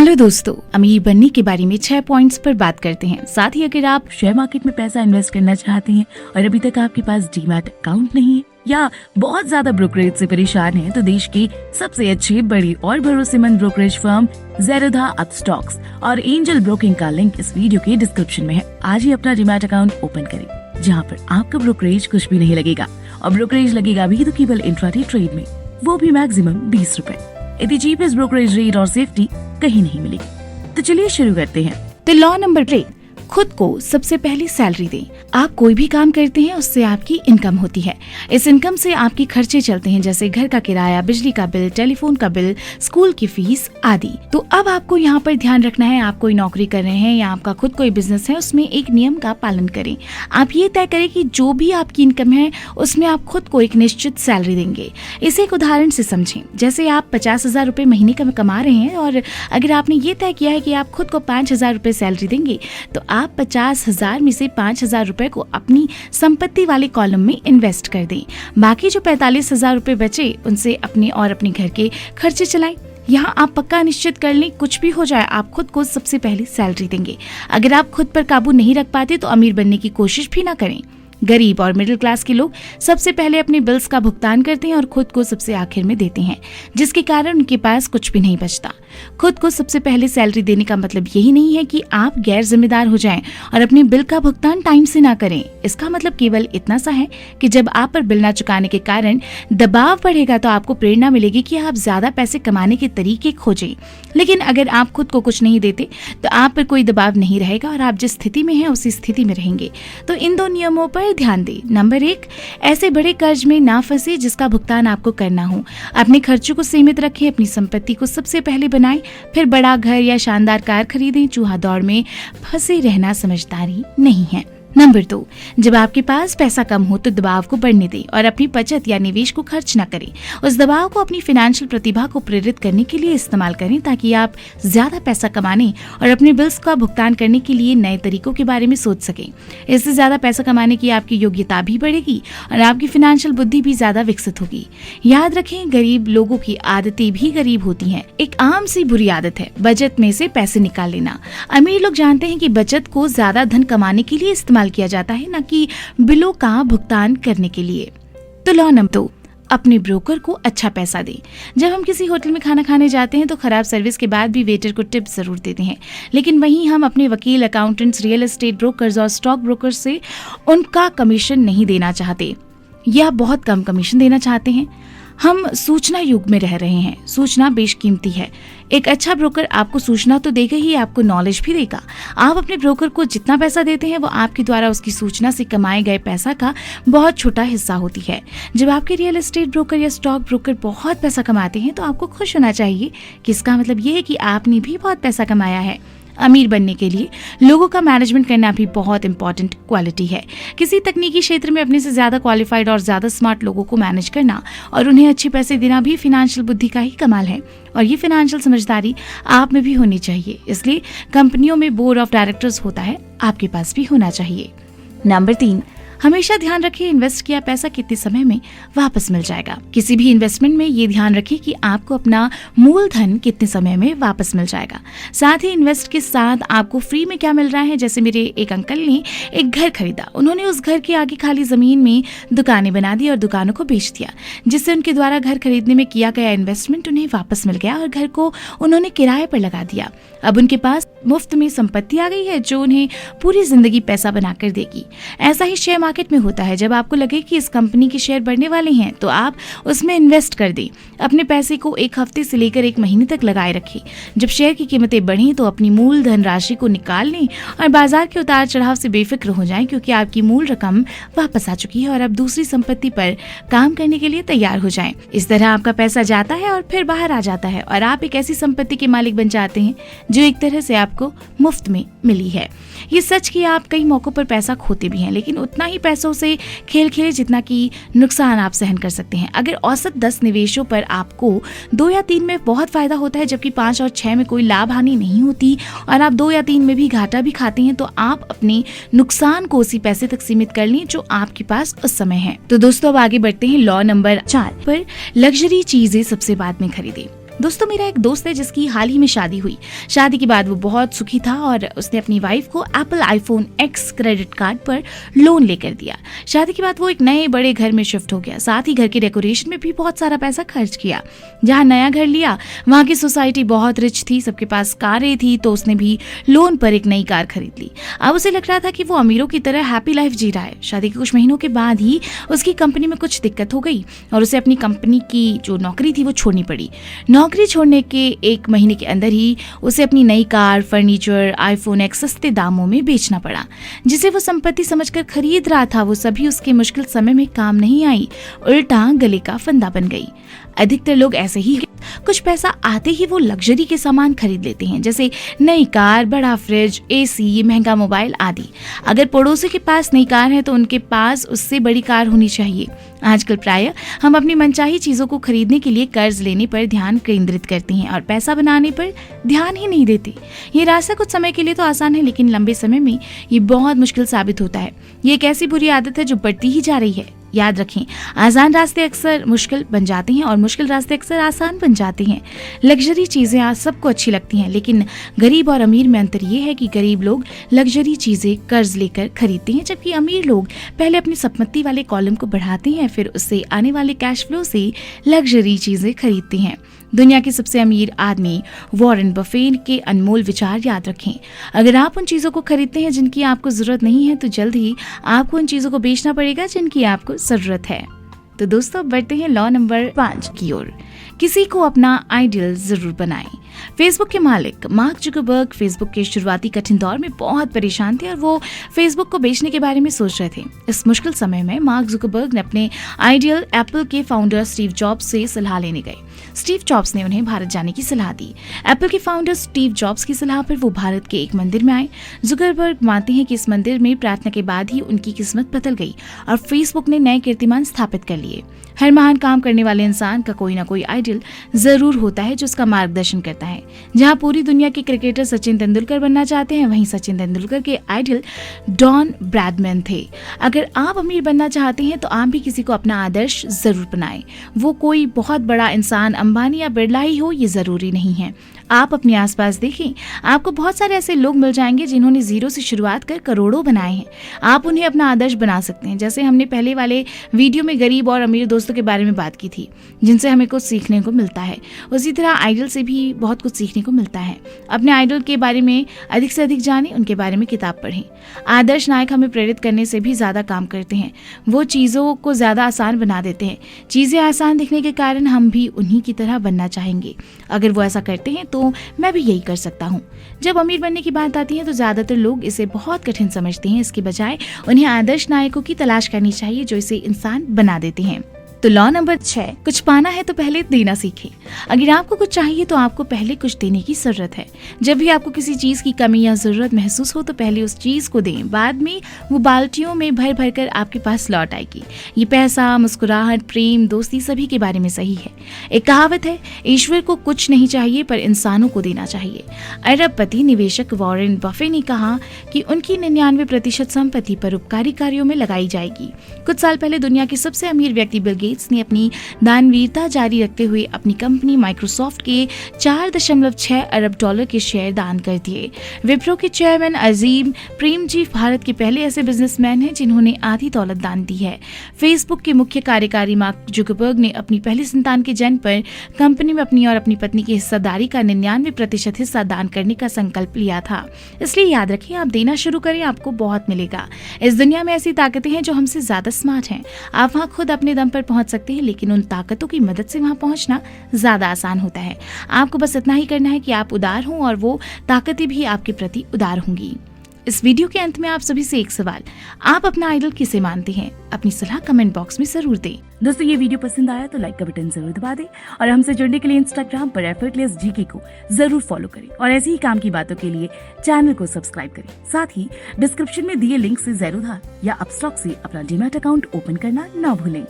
Hello दोस्तों, अमीर बनने के बारे में 6 पॉइंट्स पर बात करते हैं। साथ ही अगर आप शेयर मार्केट में पैसा इन्वेस्ट करना चाहते हैं और अभी तक आपके पास डीमैट अकाउंट नहीं है या बहुत ज्यादा ब्रोकरेज से परेशान हैं, तो देश की सबसे अच्छी, बड़ी और भरोसेमंद ब्रोकरेज फर्म ज़ेरोधा अपस्टॉक्स और एंजल ब्रोकिंग का लिंक इस वीडियो के डिस्क्रिप्शन में है। आज ही अपना डीमैट अकाउंट ओपन करें, जहाँ पर आपका ब्रोकरेज कुछ भी नहीं लगेगा और ब्रोकरेज लगेगा भी तो केवल इंट्राडे ट्रेड में, वो भी मैक्सिमम 20 रुपए। इतनी चीपेस्ट ब्रोकरेज रेट और सेफ्टी कहीं नहीं मिलेगी। तो चलिए शुरू करते हैं। तो लॉ नंबर 3, खुद को सबसे पहले सैलरी दें। आप कोई भी काम करते हैं उससे आपकी इनकम होती है। इस इनकम से आपके खर्चे चलते हैं, जैसे घर का किराया, बिजली का बिल, टेलीफोन का बिल, स्कूल की फीस आदि। तो अब आपको यहाँ पर ध्यान रखना है, आप कोई नौकरी कर रहे हैं या आपका खुद कोई बिजनेस है, उसमें एक नियम का पालन करें। आप ये तय करें कि जो भी आपकी इनकम है उसमें आप खुद को एक निश्चित सैलरी देंगे। इसे एक उदाहरण से समझें। जैसे आप 50,000 रुपए महीने का कमा रहे हैं और अगर आपने ये तय किया है कि आप खुद को 5,000 रुपए सैलरी देंगे, तो आप 50,000 में से 5,000 रुपए को अपनी संपत्ति वाले कॉलम में इन्वेस्ट कर दें। बाकी जो 45,000 रुपए बचे उनसे अपने और अपने घर के खर्चे चलाएं। यहाँ आप पक्का निश्चित कर लें, कुछ भी हो जाए आप खुद को सबसे पहले सैलरी देंगे। अगर आप खुद पर काबू नहीं रख पाते तो अमीर बनने की कोशिश भी ना करें। गरीब और मिडिल क्लास के लोग सबसे पहले अपने बिल्स का भुगतान करते हैं और खुद को सबसे आखिर में देते हैं, जिसके कारण उनके पास कुछ भी नहीं बचता। खुद को सबसे पहले सैलरी देने का मतलब यही नहीं है कि आप गैर जिम्मेदार हो जाएं और अपने बिल का भुगतान टाइम से ना करें। इसका मतलब केवल इतना सा है कि जब आप पर बिल ना चुकाने के कारण दबाव बढ़ेगा तो आपको प्रेरणा मिलेगी कि आप ज्यादा पैसे कमाने के तरीके खोजें। लेकिन अगर आप खुद को कुछ नहीं देते तो आप पर कोई दबाव नहीं रहेगा और आप जिस स्थिति में हैं उसी स्थिति में रहेंगे। तो इन 2 नियमों पर ध्यान दें। नंबर 1, ऐसे बड़े कर्ज में ना फंसे जिसका भुगतान आपको करना हो। अपने खर्चों को सीमित रखें, अपनी संपत्ति को सबसे पहले बनाएं, फिर बड़ा घर या शानदार कार खरीदें। चूहा दौड़ में फंसे रहना समझदारी नहीं है। नंबर 2, जब आपके पास पैसा कम हो तो दबाव को बढ़ने दें और अपनी बचत या निवेश को खर्च न करें। उस दबाव को अपनी फाइनेंशियल प्रतिभा को प्रेरित करने के लिए इस्तेमाल करें, ताकि आप ज्यादा पैसा कमाने और अपने बिल्स का भुगतान करने के लिए नए तरीकों के बारे में सोच सकें। इससे ज्यादा पैसा कमाने की आपकी योग्यता भी बढ़ेगी और आपकी फाइनेंशियल बुद्धि भी ज्यादा विकसित होगी। याद रखें, गरीब लोगों की आदतें भी गरीब होती हैं। एक आम सी बुरी आदत है बचत में से पैसे निकाल लेना। अमीर लोग जानते हैं कि बचत को ज्यादा धन कमाने के लिए इस्तेमाल किया जाता है, न कि बिलों का भुगतान करने के लिए। तो लॉ नंबर 2, अपने ब्रोकर को अच्छा पैसा दें। जब हम किसी होटल में खाना खाने जाते हैं तो खराब सर्विस के बाद भी वेटर को टिप जरूर देते हैं, लेकिन वहीं हम अपने वकील, अकाउंटेंट्स, रियल एस्टेट ब्रोकर्स और स्टॉक ब्रोकर्स से उनका कमीशन नहीं देना चाहते या बहुत कम कमीशन देना चाहते हैं। हम सूचना युग में रह रहे हैं। सूचना बेशकीमती है। एक अच्छा ब्रोकर आपको सूचना तो देगा ही, आपको नॉलेज भी देगा। आप अपने ब्रोकर को जितना पैसा देते हैं वो आपके द्वारा उसकी सूचना से कमाए गए पैसा का बहुत छोटा हिस्सा होती है। जब आपके रियल एस्टेट ब्रोकर या स्टॉक ब्रोकर बहुत पैसा कमाते हैं तो आपको खुश होना चाहिए कि इसका मतलब ये है कि आपने भी बहुत पैसा कमाया है। अमीर बनने के लिए लोगों का मैनेजमेंट करना भी बहुत इंपॉर्टेंट क्वालिटी है। किसी तकनीकी क्षेत्र में अपने से ज्यादा क्वालिफाइड और ज्यादा स्मार्ट लोगों को मैनेज करना और उन्हें अच्छे पैसे देना भी फाइनेंशियल बुद्धि का ही कमाल है, और ये फाइनेंशियल समझदारी आप में भी होनी चाहिए। इसलिए कंपनियों में बोर्ड ऑफ डायरेक्टर्स होता है, आपके पास भी होना चाहिए। नंबर 3, हमेशा ध्यान रखें इन्वेस्ट किया पैसा कितने समय में वापस मिल जाएगा। किसी भी इन्वेस्टमेंट में ये ध्यान रखें कि आपको अपना मूलधन कितने समय में वापस मिल जाएगा। साथ ही इन्वेस्ट के साथ आपको फ्री में क्या मिल रहा है। जैसे मेरे एक अंकल ने एक घर खरीदा, उन्होंने उस घर के आगे खाली जमीन में दुकानें बना दी और दुकानों को बेच दिया, जिससे उनके द्वारा घर खरीदने में किया गया इन्वेस्टमेंट उन्हें वापस मिल गया और घर को उन्होंने किराए पर लगा दिया। अब उनके पास मुफ्त में संपत्ति आ गई है जो उन्हें पूरी जिंदगी पैसा बनाकर देगी। ऐसा ही शेयर मार्केट में होता है। जब आपको लगे कि इस कंपनी के शेयर बढ़ने वाले हैं तो आप उसमें इन्वेस्ट कर दें। अपने पैसे को 1 हफ्ते से लेकर 1 महीने तक लगाए रखें। जब शेयर की कीमतें बढ़ें तो अपनी मूल धन राशि को निकाल लें और बाजार के उतार चढ़ाव से बेफिक्र हो जाएं, क्योंकि आपकी मूल रकम वापस आ चुकी है और अब दूसरी संपत्ति पर काम करने के लिए तैयार हो जाएं। इस तरह आपका पैसा जाता है और फिर बाहर आ जाता है और आप एक ऐसी संपत्ति के मालिक बन जाते हैं जो एक तरह से आपको मुफ्त में मिली है। ये सच कि आप कई मौकों पर पैसा खोते भी हैं, लेकिन उतना ही पैसों से खेल खेले जितना कि नुकसान आप सहन कर सकते हैं। अगर औसत 10 निवेशों पर आपको 2 या 3 में बहुत फायदा होता है, जबकि 5 और 6 में कोई लाभ हानि नहीं होती और आप 2 या 3 में भी घाटा भी खाते हैं, तो आप अपने नुकसान को उसी पैसे तक सीमित कर लें जो आपके पास उस समय है। तो दोस्तों अब आगे बढ़ते हैं लॉ नंबर 4 पर। लग्जरी चीजें सबसे बाद में खरीदें। दोस्तों, मेरा एक दोस्त है जिसकी हाल ही में शादी हुई। शादी के बाद वो बहुत सुखी था और उसने अपनी वाइफ को Apple iPhone X credit card पर लोन लेकर दिया। शादी के बाद वो एक नए बड़े घर में शिफ्ट हो गया, साथ ही घर के डेकोरेशन में भी बहुत सारा पैसा खर्च किया। जहाँ नया घर लिया वहाँ की सोसाइटी बहुत रिच थी, सबके पास कारें थी, तो उसने भी लोन पर एक नई कार खरीद ली। अब उसे लग रहा था कि वो अमीरों की तरह हैप्पी लाइफ जी रहा है। शादी के कुछ महीनों के बाद ही उसकी कंपनी में कुछ दिक्कत हो गई और उसे अपनी कंपनी की जो नौकरी थी वो छोड़नी पड़ी। नौकरी छोड़ने के 1 महीने के अंदर ही उसे अपनी नई कार, फर्नीचर, आईफोन X सस्ते दामों में बेचना पड़ा। जिसे वो संपत्ति समझकर खरीद रहा था वो सभी उसके मुश्किल समय में काम नहीं आई, उल्टा गले का फंदा बन गई। अधिकतर लोग ऐसे ही, कुछ पैसा आते ही वो लग्जरी के सामान खरीद लेते हैं, जैसे नई कार, बड़ा फ्रिज, AC, महंगा मोबाइल आदि। अगर पड़ोसी के पास नई कार है तो उनके पास उससे बड़ी कार होनी चाहिए। आजकल प्रायः हम अपनी मनचाही चीजों को खरीदने के लिए कर्ज लेने पर ध्यान केंद्रित करते हैं और पैसा बनाने पर ध्यान ही नहीं देते। ये रास्ता कुछ समय के लिए तो आसान है, लेकिन लंबे समय में ये बहुत मुश्किल साबित होता है। ये एक ऐसी बुरी आदत है जो बढ़ती ही जा रही है। याद रखें, आसान रास्ते अक्सर मुश्किल बन जाते हैं और मुश्किल रास्ते अक्सर आसान बन जाते हैं। लग्जरी चीजें आज सबको अच्छी लगती हैं, लेकिन गरीब और अमीर में अंतर ये है कि गरीब लोग लग्जरी चीजें कर्ज लेकर खरीदते हैं, जबकि अमीर लोग पहले अपनी संपत्ति वाले कॉलम को बढ़ाते हैं, फिर उससे आने वाले कैश फ्लो से लग्जरी चीजें खरीदते हैं। दुनिया के सबसे अमीर आदमी वॉरेन बफेट के अनमोल विचार याद रखें। अगर आप उन चीजों को खरीदते हैं जिनकी आपको जरूरत नहीं है, तो जल्द ही आपको उन चीजों को बेचना पड़ेगा जिनकी आपको जरूरत है। तो दोस्तों, बढ़ते हैं लॉ नंबर 5 की ओर। किसी को अपना आइडियल जरूर बनाएं। फेसबुक के मालिक मार्क जुकरबर्ग फेसबुक के शुरुआती कठिन दौर में बहुत परेशान थे और वो फेसबुक को बेचने के बारे में सोच रहे थे। इस मुश्किल समय में मार्क जुकरबर्ग ने अपने आइडियल एप्पल के फाउंडर स्टीव जॉब्स से सलाह लेने गए। स्टीव जॉब्स ने उन्हें भारत जाने की सलाह दी। एप्पल के फाउंडर स्टीव जॉब्स की सलाह पर वो भारत के एक मंदिर में आए। जुकरबर्ग मानते हैं कि इस मंदिर में प्रार्थना के बाद ही उनकी किस्मत बदल गई और फेसबुक ने नए कीर्तिमान स्थापित कर लिए। हर महान काम करने वाले इंसान का कोई ना कोई आइडियल जरूर होता है जो उसका मार्गदर्शन करता है। जहां पूरी दुनिया के क्रिकेटर सचिन तेंदुलकर बनना चाहते हैं, वहीं सचिन तेंदुलकर के आइडियल डॉन ब्रैडमैन थे। अगर आप अमीर बनना चाहते हैं तो आप भी किसी को अपना आदर्श जरूर बनाएं। वो कोई बहुत बड़ा इंसान अंबानी या बिरला ही हो, ये जरूरी नहीं है। आप अपने आसपास देखें, आपको बहुत सारे ऐसे लोग मिल जाएंगे जिन्होंने जीरो से शुरुआत कर करोड़ों बनाए हैं। आप उन्हें अपना आदर्श बना सकते हैं। जैसे हमने पहले वाले वीडियो में गरीब और अमीर दोस्तों के बारे में बात की थी, जिनसे हमें कुछ सीखने को मिलता है, उसी तरह आइडल से भी बहुत कुछ सीखने को मिलता है। अपने आइडल के बारे में अधिक से अधिक जानें, उनके बारे में किताब पढ़ें। आदर्श नायक हमें प्रेरित करने से भी ज्यादा काम करते हैं। वो चीजों को ज्यादा आसान बना देते हैं। चीजें आसान दिखने के कारण हम भी उन्हीं की तरह बनना चाहेंगे। अगर वो ऐसा करते हैं तो मैं भी यही कर सकता हूँ। जब अमीर बनने की बात आती है तो ज्यादातर लोग इसे बहुत कठिन समझते हैं। इसके बजाय उन्हें आदर्श नायकों की तलाश करनी चाहिए जो इसे इंसान बना देते हैं। तो लॉ नंबर 6, कुछ पाना है तो पहले देना सीखें। अगर आपको कुछ चाहिए तो आपको पहले कुछ देने की जरूरत है। जब भी आपको किसी चीज की कमी या जरूरत महसूस हो तो पहले उस चीज को दें, बाद में वो बाल्टियों में भर भर कर आपके पास लौट आएगी। ये पैसा, मुस्कुराहट, प्रेम, दोस्ती सभी के बारे में सही है। एक कहावत है, ईश्वर को कुछ नहीं चाहिए पर इंसानों को देना चाहिए। अरबपति निवेशक वॉरेन बफेट ने कहा कि उनकी 99% संपत्ति परोपकारी कार्यों में लगाई जाएगी। कुछ साल पहले दुनिया के सबसे अमीर व्यक्ति बिल गेट्स ने अपनी दानवीरता जारी रखते हुए अपनी कंपनी माइक्रोसॉफ्ट के 4.6 अरब डॉलर के शेयर दान कर दिए। विप्रो के चेयरमैन अजीम प्रेमजी भारत के पहले ऐसे बिजनेसमैन हैं जिन्होंने आधी दौलत दान दी है। फेसबुक के मुख्य कार्यकारी मार्क जुकरबर्ग ने अपनी पहली संतान के जन्म पर कंपनी में अपनी और अपनी पत्नी की हिस्सेदारी का 99% हिस्सा दान करने का संकल्प लिया था। इसलिए याद रखें, आप देना शुरू करें, आपको बहुत मिलेगा। इस दुनिया में ऐसी ताकतें हैं जो हमसे ज्यादा स्मार्ट हैं। आप वहाँ खुद अपने दम पर पहुंच सकते हैं, लेकिन उन ताकतों की मदद से वहां पहुंचना ज्यादा आसान होता है। आपको बस इतना ही करना है कि आप उदार हों और वो ताकतें भी आपके प्रति उदार होंगी। इस वीडियो के अंत में आप सभी से एक सवाल, आप अपना आइडल किसे मानते हैं? अपनी सलाह कमेंट बॉक्स में जरूर दें। दोस्तों, ये वीडियो पसंद आया तो लाइक का बटन जरूर दबा दें और हमसे जुड़ने के लिए इंस्टाग्राम पर एफर्टलेस जीके को जरूर फॉलो करें और ऐसी ही काम की बातों के लिए चैनल को सब्सक्राइब करें। साथ ही डिस्क्रिप्शन में दिए लिंक से ज़ेरोधा या अपस्टॉक से अपना डीमैट अकाउंट ओपन करना ना भूलें।